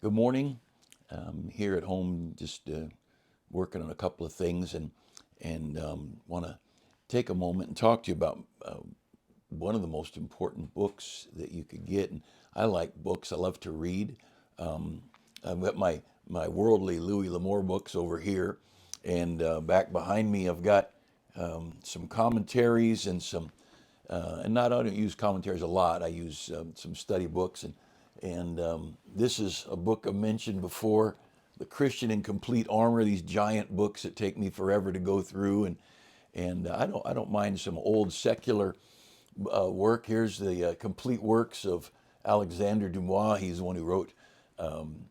Good morning. Here at home, just working on a couple of things, and want to take a moment and talk to you about one of the most important books that you could get. And I like books. I love to read. I've got my worldly Louis L'Amour books over here, and back behind me, I've got some commentaries and some. And not I don't use commentaries a lot. I use some study books, and this is a book I mentioned before, "The Christian in Complete Armor." These giant books that take me forever to go through, and I don't mind some old secular work. Here's the complete works of Alexander Dumas. He's the one who wrote. I'm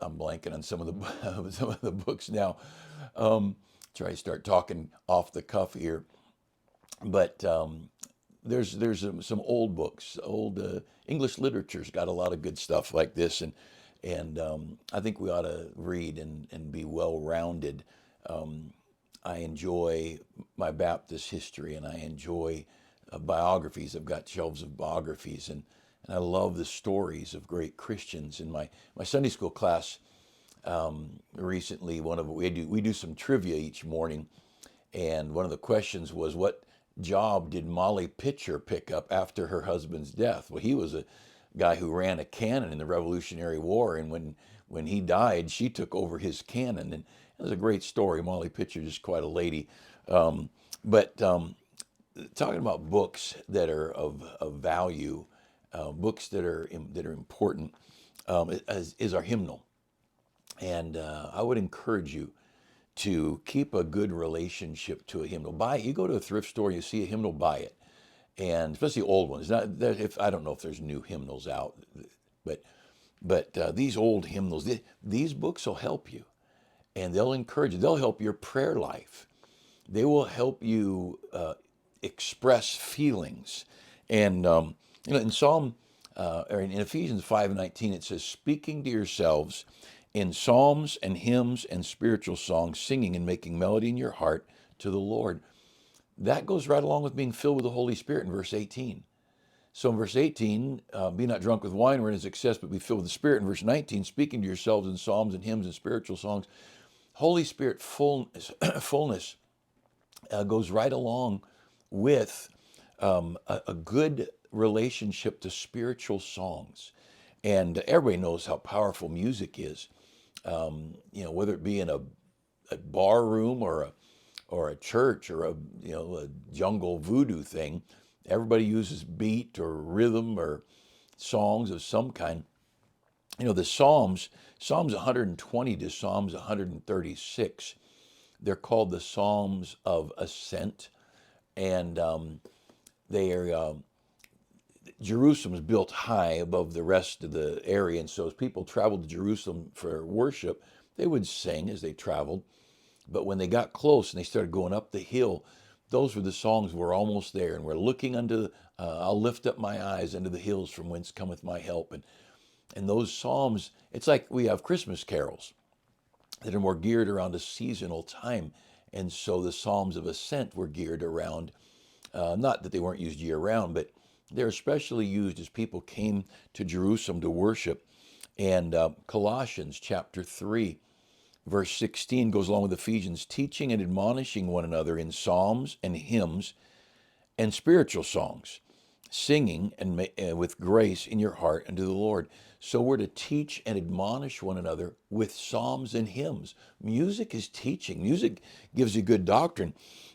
blanking on some of the some of the books now. Try to start talking off the cuff here, but there's some old books, old English literature's got a lot of good stuff like this, and I think we ought to read and be well rounded. I enjoy my Baptist history, and I enjoy biographies. I've got shelves of biographies, and I love the stories of great Christians. In my Sunday school class recently, we do some trivia each morning, and one of the questions was, what job did Molly Pitcher pick up after her husband's death? Well, he was a guy who ran a cannon in the Revolutionary War, and when he died, she took over his cannon, and it was a great story. Molly Pitcher is quite a lady. But talking about books that are of value, books that are important, is our hymnal. And I would encourage you to keep a good relationship to a hymnal. You go to a thrift store, you see a hymnal, buy it, and especially old ones. Not that if I don't know if there's new hymnals out, but these old hymnals, these books will help you, and they'll encourage you. They'll help your prayer life. They will help you express feelings, and in Psalm or in Ephesians 5:19 it says, "Speaking to yourselves in psalms and hymns and spiritual songs, singing and making melody in your heart to the Lord." That goes right along with being filled with the Holy Spirit in verse 18. So in verse 18, be not drunk with wine wherein is excess, but be filled with the Spirit. In verse 19, speaking to yourselves in psalms and hymns and spiritual songs. Holy Spirit fullness goes right along with a good relationship to spiritual songs. And everybody knows how powerful music is. Whether it be in a bar room or a church or a jungle voodoo thing, everybody uses beat or rhythm or songs of some kind. The Psalms 120 to Psalms 136, they're called the Psalms of Ascent, and they are. Jerusalem is built high above the rest of the area, and so as people traveled to Jerusalem for worship, they would sing as they traveled. But when they got close and they started going up the hill, those were the songs, "We're almost there, and we're looking unto, I'll lift up my eyes unto the hills from whence cometh my help." And those psalms, it's like we have Christmas carols that are more geared around a seasonal time. And so the Psalms of Ascent were geared around, not that they weren't used year round, but they're especially used as people came to Jerusalem to worship. And Colossians chapter 3, verse 16 goes along with Ephesians, teaching and admonishing one another in psalms and hymns and spiritual songs, singing and with grace in your heart unto the Lord. So we're to teach and admonish one another with psalms and hymns. Music is teaching. Music gives you good doctrine,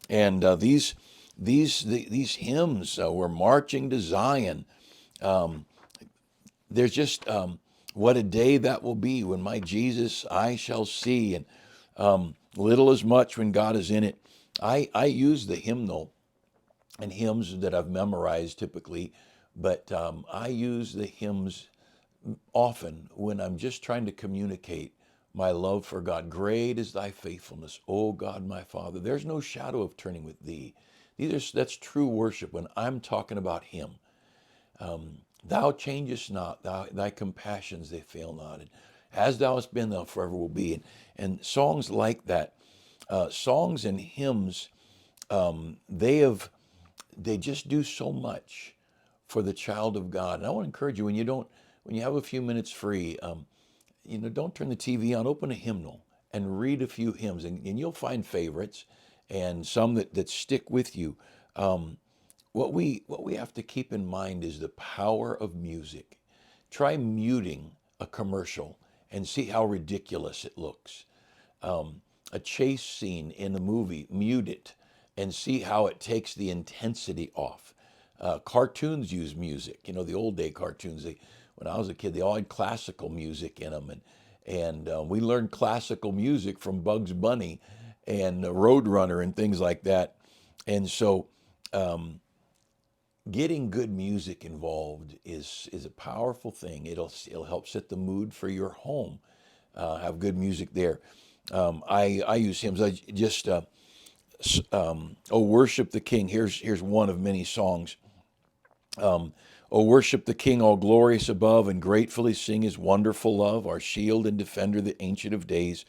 and these hymns, we're marching to Zion. There's just what a day that will be when my Jesus I shall see, and little as much when God is in it. I use the hymnal and hymns that I've memorized typically, but I use the hymns often when I'm just trying to communicate my love for God. Great is thy faithfulness, O God, my Father. There's no shadow of turning with thee. That's true worship when I'm talking about Him. Thou changest not, thy compassions, they fail not. And as thou hast been, thou forever will be. And songs like that, songs and hymns, they just do so much for the child of God. And I want to encourage you, when you have a few minutes free, don't turn the TV on, open a hymnal and read a few hymns, and you'll find favorites and some that stick with you. Um, what we have to keep in mind is the power of music. Try muting a commercial and see how ridiculous it looks. A chase scene in a movie, mute it and see how it takes the intensity off. Cartoons use music. The old day cartoons. When I was a kid, they all had classical music in them, and we learned classical music from Bugs Bunny and Roadrunner and things like that. And so, getting good music involved is a powerful thing. It'll help set the mood for your home. Have good music there. I use hymns. I just oh, worship the King. Here's one of many songs. O worship the King, all glorious above, and gratefully sing his wonderful love, our shield and defender, the Ancient of Days,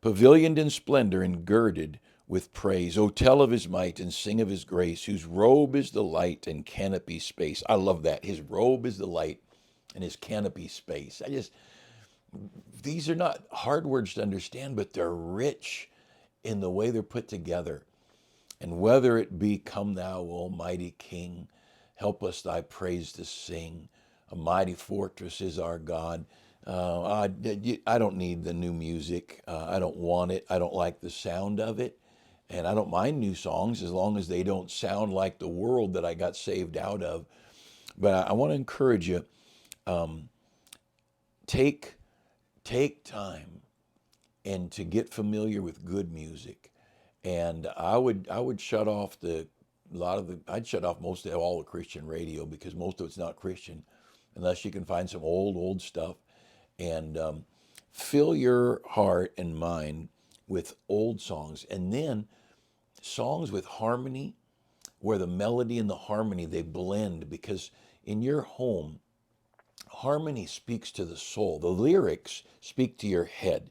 pavilioned in splendor and girded with praise. O tell of his might and sing of his grace, whose robe is the light and canopy space. I love that. His robe is the light and his canopy space. These are not hard words to understand, but they're rich in the way they're put together. And whether it be, come thou, almighty King, help us thy praise to sing. A mighty fortress is our God. I don't need the new music. I don't want it. I don't like the sound of it. And I don't mind new songs as long as they don't sound like the world that I got saved out of. But I want to encourage you, take time and to get familiar with good music. And I would shut off I'd shut off most of all the Christian radio because most of it's not Christian, unless you can find some old stuff. And fill your heart and mind with old songs, and then songs with harmony, where the melody and the harmony they blend. Because in your home, harmony speaks to the soul. The lyrics speak to your head.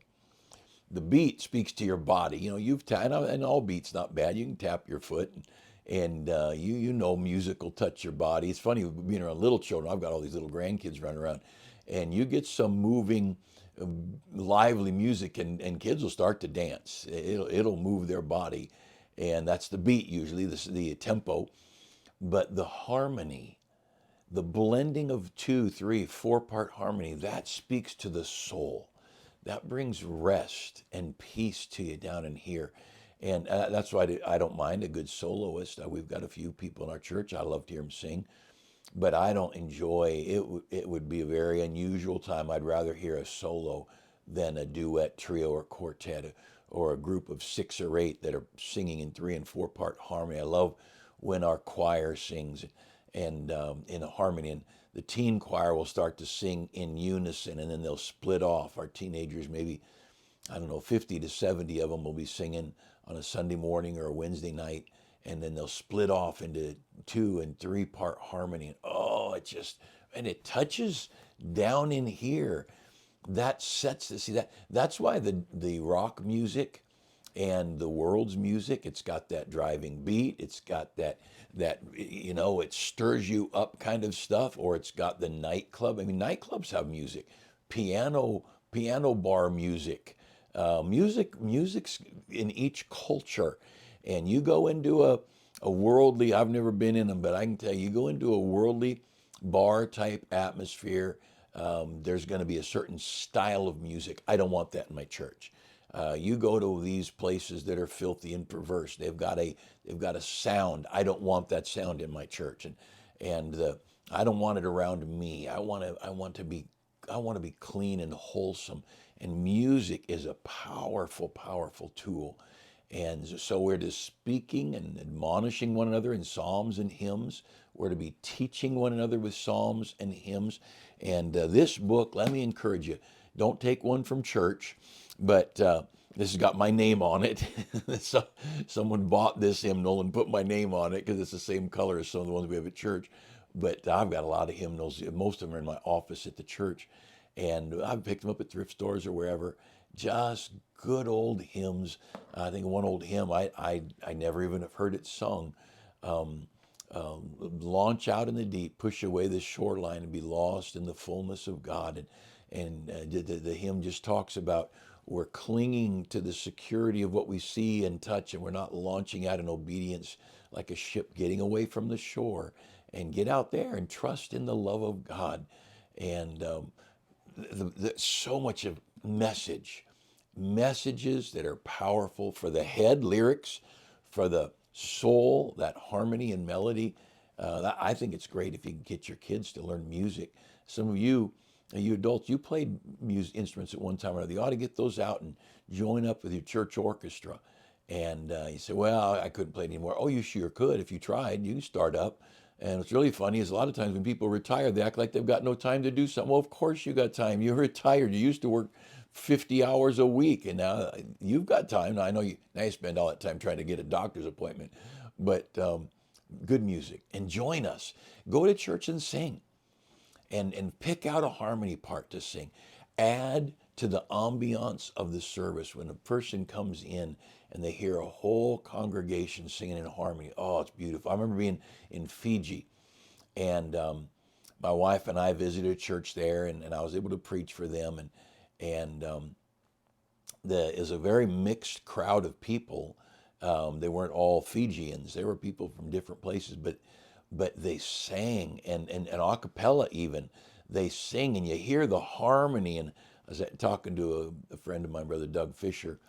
The beat speaks to your body. And all beats not bad. You can tap your foot, and music will touch your body. It's funny being around little children. I've got all these little grandkids running around, and you get some moving, lively music, and kids will start to dance. It'll move their body, and that's the beat usually, the tempo, but the harmony. The blending of 2, 3, 4-part harmony, that speaks to the soul. That brings rest and peace to you down in here. And that's why I don't mind a good soloist. We've got a few people in our church. I love to hear them sing. But I don't enjoy it. It would be a very unusual time. I'd rather hear a solo than a duet, trio, or quartet, or a group of 6 or 8 that are singing in 3 and 4-part harmony. I love when our choir sings and in a harmony, and the teen choir will start to sing in unison, and then they'll split off. Our teenagers, maybe, I don't know, 50 to 70 of them will be singing on a Sunday morning or a Wednesday night, and then they'll split off into 2 and 3-part harmony. And it touches down in here. That's why the rock music and the world's music, it's got that driving beat, it's got that it stirs you up kind of stuff, or it's got the nightclub. I mean, nightclubs have music, piano bar music, music's in each culture. And you go into a worldly, I've never been in them, but I can tell you, go into a worldly bar type atmosphere, there's going to be a certain style of music. I don't want that in my church. You go to these places that are filthy and perverse. They've got a sound. I don't want that sound in my church, and I don't want it around me. I want to be clean and wholesome. And music is a powerful, powerful tool. And so we're to speaking and admonishing one another in psalms and hymns. We're to be teaching one another with psalms and hymns. And this book, let me encourage you, don't take one from church, but this has got my name on it. So, someone bought this hymnal and put my name on it because it's the same color as some of the ones we have at church. But I've got a lot of hymnals. Most of them are in my office at the church. And I've picked them up at thrift stores or wherever. Just good old hymns. I think one old hymn, I never even have heard it sung. launch out in the deep, push away the shoreline, and be lost in the fullness of God. And the hymn just talks about we're clinging to the security of what we see and touch, and we're not launching out in obedience like a ship getting away from the shore. And get out there and trust in the love of God. And so much of messages that are powerful for the head, lyrics, for the soul, that harmony and melody. I think it's great if you can get your kids to learn music. Some of you, you adults, you played music instruments at one time or another. You ought to get those out and join up with your church orchestra. And you say, well, I couldn't play anymore. Oh, you sure could if you tried. You can start up. And what's really funny is a lot of times when people retire, they act like they've got no time to do something. Well, of course you got time. You're retired. You used to work 50 hours a week, and now you've got time. Now, I know now you spend all that time trying to get a doctor's appointment, but good music. And join us. Go to church and sing, and pick out a harmony part to sing. Add to the ambiance of the service when a person comes in and they hear a whole congregation singing in harmony. Oh, it's beautiful. I remember being in Fiji, and my wife and I visited a church there, and I was able to preach for them. And is a very mixed crowd of people. They weren't all Fijians. They were people from different places, but they sang, and a cappella even. They sing, and you hear the harmony. And I was talking to a friend of mine, Brother Doug Fisher,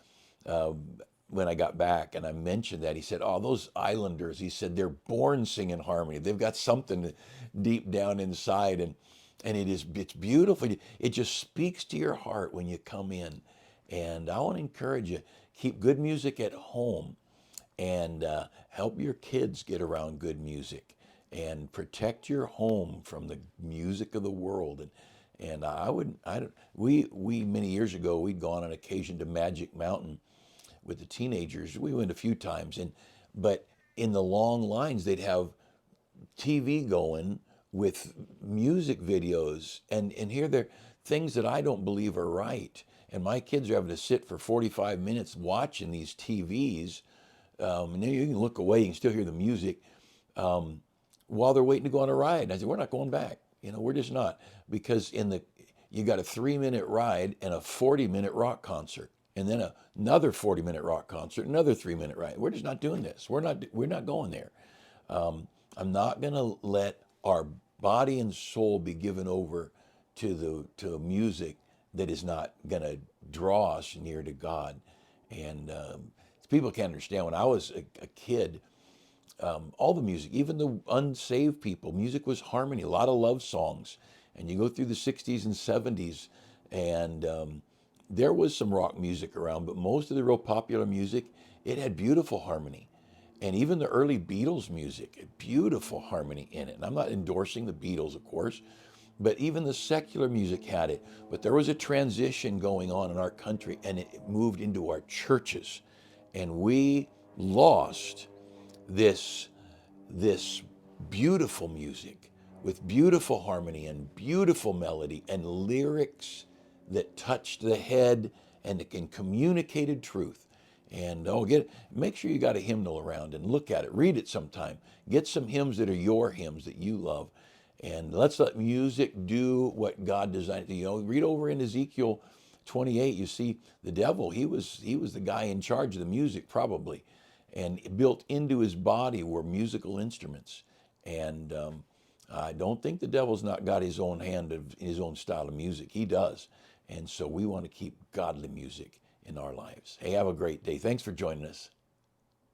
when I got back, and I mentioned that. He said, oh, those islanders, he said, they're born singing harmony. They've got something deep down inside, and it's beautiful. It just speaks to your heart when you come in. And I want to encourage you, keep good music at home, and help your kids get around good music, and protect your home from the music of the world. And we many years ago, we'd gone on occasion to Magic Mountain with the teenagers. We went a few times, but in the long lines, they'd have TV going with music videos, and here they're things that I don't believe are right. And my kids are having to sit for 45 minutes watching these TVs. And then you can look away, you can still hear the music while they're waiting to go on a ride. And I said, we're not going back. We're just not. Because you got a 3-minute ride and a 40-minute rock concert. And then another 40-minute rock concert, another 3-minute ride. We're just not doing this. We're not going there. I'm not going to let our body and soul be given over to music that is not going to draw us near to God. And people can't understand. When I was a kid, all the music, even the unsaved people, music was harmony, a lot of love songs. And you go through the 60s and 70s, and there was some rock music around, but most of the real popular music, it had beautiful harmony. And even the early Beatles music, had beautiful harmony in it. And I'm not endorsing the Beatles, of course, but even the secular music had it. But there was a transition going on in our country, and it moved into our churches. And we lost this beautiful music with beautiful harmony and beautiful melody and lyrics that touched the head and communicated truth. And make sure you got a hymnal around and look at it, read it sometime. Get some hymns that are your hymns that you love, and let's let music do what God designed it to. Read over in Ezekiel 28. You see the devil. He was the guy in charge of the music probably, and built into his body were musical instruments. And I don't think the devil's not got his own hand of his own style of music. He does. And so we want to keep godly music in our lives. Hey, have a great day. Thanks for joining us.